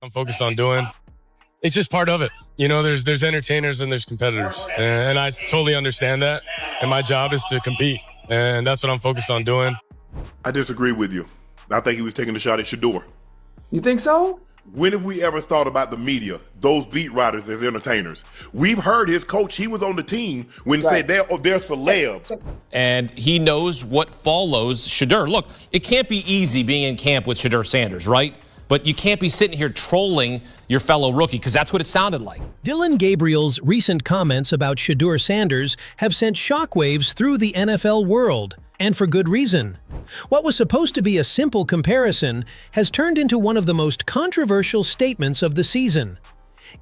I'm focused on doing. It's just part of it. You know, there's entertainers and there's competitors. And I totally understand that. And my job is to compete. And that's what I'm focused on doing. I disagree with you. I think he was taking a shot at Shedeur. You think so? When have we ever thought about the media, those beat writers as entertainers? We've heard his coach, he was on the team when said they're celebs. And he knows what follows Shedeur. Look, it can't be easy being in camp with Shedeur Sanders, right? But you can't be sitting here trolling your fellow rookie, because that's what it sounded like. Dillon Gabriel's recent comments about Shedeur Sanders have sent shockwaves through the NFL world, and for good reason. What was supposed to be a simple comparison has turned into one of the most controversial statements of the season.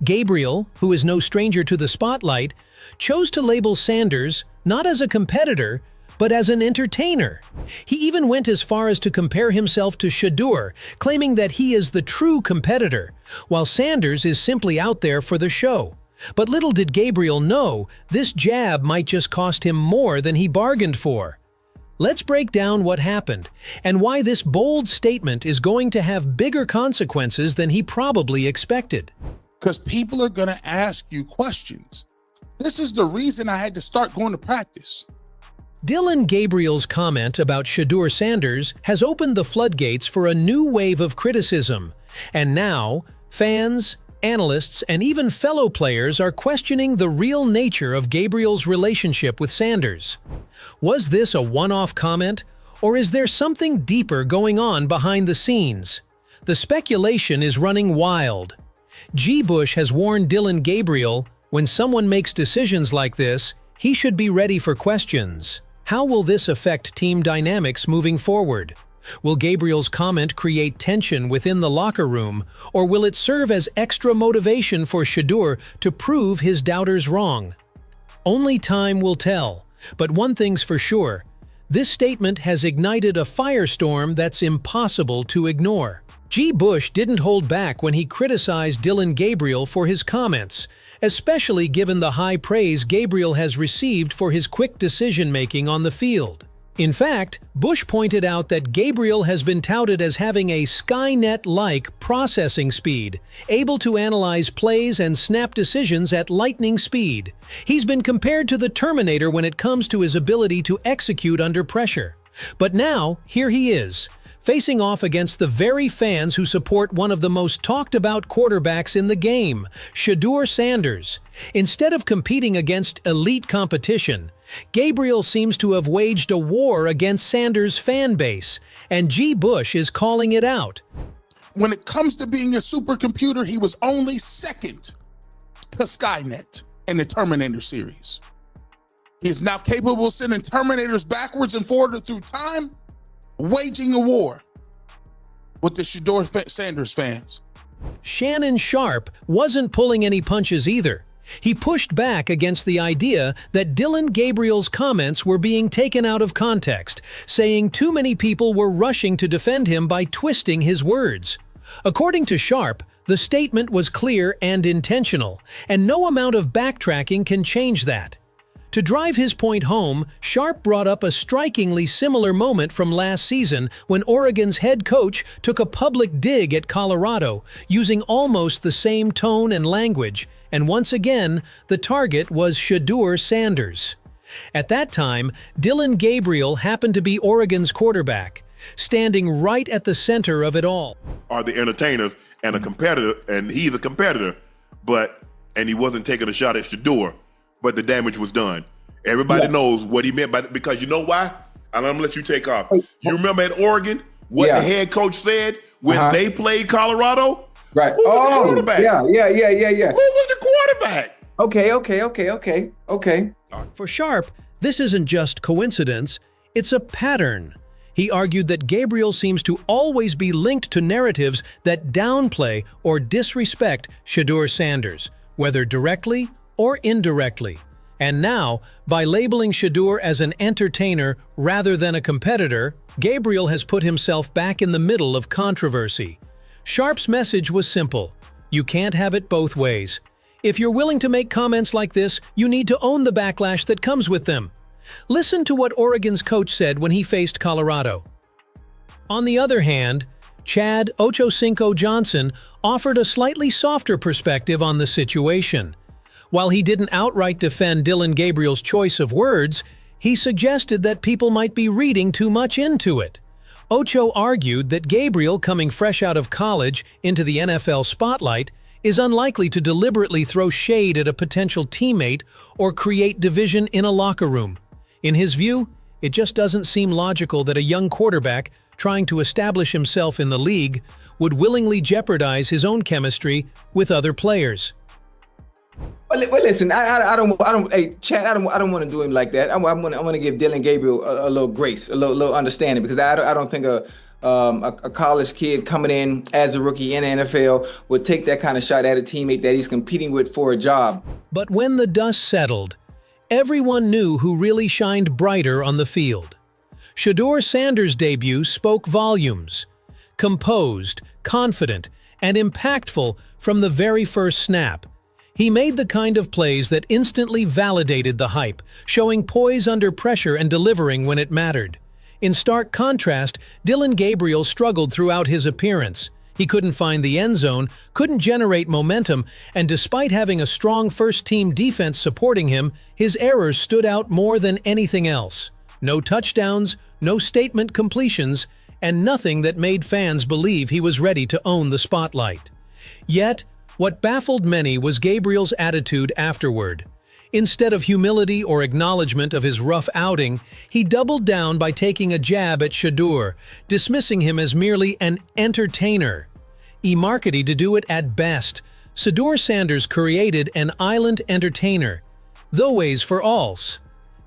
Gabriel, who is no stranger to the spotlight, chose to label Sanders not as a competitor, but as an entertainer. He even went as far as to compare himself to Shedeur, claiming that he is the true competitor, while Sanders is simply out there for the show. But little did Gabriel know, this jab might just cost him more than he bargained for. Let's break down what happened, and why this bold statement is going to have bigger consequences than he probably expected. Because people are going to ask you questions. This is the reason I had to start going to practice. Dillon Gabriel's comment about Shedeur Sanders has opened the floodgates for a new wave of criticism, and now fans, analysts, and even fellow players are questioning the real nature of Gabriel's relationship with Sanders. Was this a one-off comment, or is there something deeper going on behind the scenes? The speculation is running wild. G. Bush has warned Dillon Gabriel, when someone makes decisions like this, he should be ready for questions. How will this affect team dynamics moving forward? Will Gabriel's comment create tension within the locker room, or will it serve as extra motivation for Shedeur to prove his doubters wrong? Only time will tell, but one thing's for sure, this statement has ignited a firestorm that's impossible to ignore. G. Bush didn't hold back when he criticized Dillon Gabriel for his comments, especially given the high praise Gabriel has received for his quick decision-making on the field. In fact, Bush pointed out that Gabriel has been touted as having a Skynet-like processing speed, able to analyze plays and snap decisions at lightning speed. He's been compared to the Terminator when it comes to his ability to execute under pressure. But now, here he is, facing off against the very fans who support one of the most talked-about quarterbacks in the game, Shedeur Sanders. Instead of competing against elite competition, Gabriel seems to have waged a war against Sanders' fan base, and G. Bush is calling it out. When it comes to being a supercomputer, he was only second to Skynet in the Terminator series. He is now capable of sending Terminators backwards and forward through time, waging a war with the Shedeur Sanders fans. Shannon Sharp wasn't pulling any punches either. He pushed back against the idea that Dillon Gabriel's comments were being taken out of context, saying too many people were rushing to defend him by twisting his words. According to Sharp, the statement was clear and intentional, and no amount of backtracking can change that. To drive his point home, Sharp brought up a strikingly similar moment from last season when Oregon's head coach took a public dig at Colorado, using almost the same tone and language, and once again, the target was Shedeur Sanders. At that time, Dillon Gabriel happened to be Oregon's quarterback, standing right at the center of it all. Are the entertainers and a competitor, and he's a competitor, and he wasn't taking a shot at Shedeur, but the damage was done. Everybody knows what he meant by that, because you know why? And I'm gonna let you take off. You remember at Oregon, what the head coach said when they played Colorado? Right. Who was the quarterback? Yeah. Who was the quarterback? Okay. For Sharp, this isn't just coincidence, it's a pattern. He argued that Gabriel seems to always be linked to narratives that downplay or disrespect Shedeur Sanders, whether directly or indirectly. And now, by labeling Shedeur as an entertainer rather than a competitor, Gabriel has put himself back in the middle of controversy. Sharp's message was simple: you can't have it both ways. If you're willing to make comments like this, you need to own the backlash that comes with them. Listen to what Oregon's coach said when he faced Colorado. On the other hand, Chad Ochocinco Johnson offered a slightly softer perspective on the situation. While he didn't outright defend Dillon Gabriel's choice of words, he suggested that people might be reading too much into it. Ocho argued that Gabriel, coming fresh out of college into the NFL spotlight, is unlikely to deliberately throw shade at a potential teammate or create division in a locker room. In his view, it just doesn't seem logical that a young quarterback trying to establish himself in the league would willingly jeopardize his own chemistry with other players. Well, listen, I don't, hey, Chad, I don't want to do him like that. I'm going to give Dillon Gabriel a little grace, a little understanding, because I don't think a college kid coming in as a rookie in the NFL would take that kind of shot at a teammate that he's competing with for a job. But when the dust settled, everyone knew who really shined brighter on the field. Shedeur Sanders' debut spoke volumes. Composed, confident, and impactful from the very first snap. He made the kind of plays that instantly validated the hype, showing poise under pressure and delivering when it mattered. In stark contrast, Dillon Gabriel struggled throughout his appearance. He couldn't find the end zone, couldn't generate momentum, and despite having a strong first-team defense supporting him, his errors stood out more than anything else. No touchdowns, no statement completions, and nothing that made fans believe he was ready to own the spotlight. Yet, what baffled many was Gabriel's attitude afterward. Instead of humility or acknowledgement of his rough outing, he doubled down by taking a jab at Shedeur, dismissing him as merely an entertainer. E-marketing to do it at best. Shedeur Sanders created an island entertainer. Though ways for alls.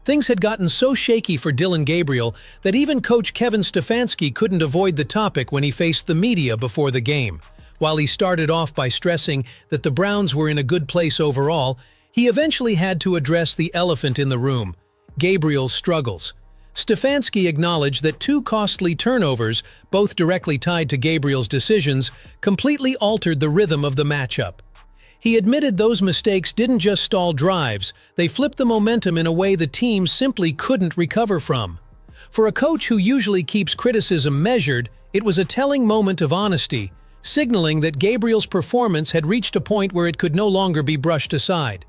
Things had gotten so shaky for Dillon Gabriel that even coach Kevin Stefanski couldn't avoid the topic when he faced the media before the game. While he started off by stressing that the Browns were in a good place overall, he eventually had to address the elephant in the room, Gabriel's struggles. Stefanski acknowledged that 2 costly turnovers, both directly tied to Gabriel's decisions, completely altered the rhythm of the matchup. He admitted those mistakes didn't just stall drives, they flipped the momentum in a way the team simply couldn't recover from. For a coach who usually keeps criticism measured, it was a telling moment of honesty, signaling that Gabriel's performance had reached a point where it could no longer be brushed aside.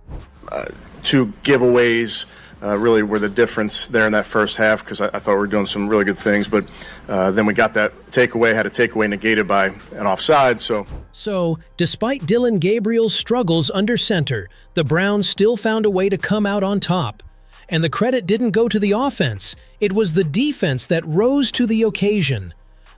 2 giveaways really were the difference there in that first half, because I thought we were doing some really good things, but then we got that takeaway, had a takeaway negated by an offside. So, despite Dillon Gabriel's struggles under center, the Browns still found a way to come out on top. And the credit didn't go to the offense, it was the defense that rose to the occasion.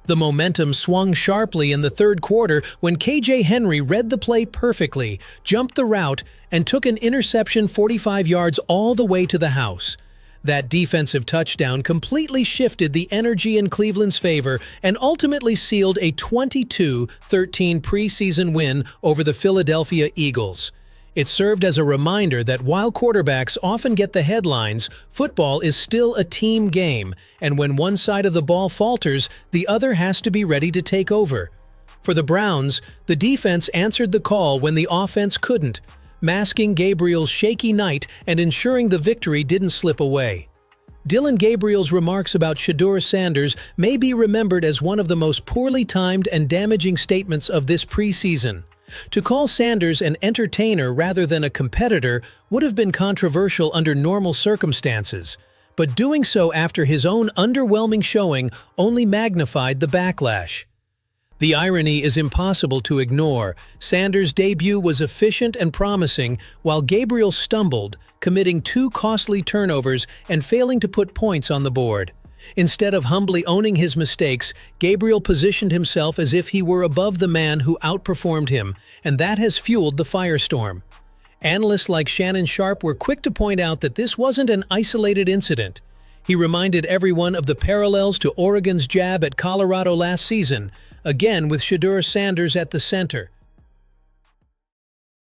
The momentum swung sharply in the third quarter when KJ Henry read the play perfectly, jumped the route, and took an interception 45 yards all the way to the house. That defensive touchdown completely shifted the energy in Cleveland's favor and ultimately sealed a 22-13 preseason win over the Philadelphia Eagles. It served as a reminder that while quarterbacks often get the headlines, football is still a team game, and when one side of the ball falters, the other has to be ready to take over. For the Browns, the defense answered the call when the offense couldn't, masking Gabriel's shaky night and ensuring the victory didn't slip away. Dillon Gabriel's remarks about Shedeur Sanders may be remembered as one of the most poorly timed and damaging statements of this preseason. To call Sanders an entertainer rather than a competitor would have been controversial under normal circumstances, but doing so after his own underwhelming showing only magnified the backlash. The irony is impossible to ignore. Sanders' debut was efficient and promising, while Gabriel stumbled, committing 2 costly turnovers and failing to put points on the board. Instead of humbly owning his mistakes, Gabriel positioned himself as if he were above the man who outperformed him, and that has fueled the firestorm. Analysts like Shannon Sharp were quick to point out that this wasn't an isolated incident. He reminded everyone of the parallels to Oregon's jab at Colorado last season, again with Shedeur Sanders at the center.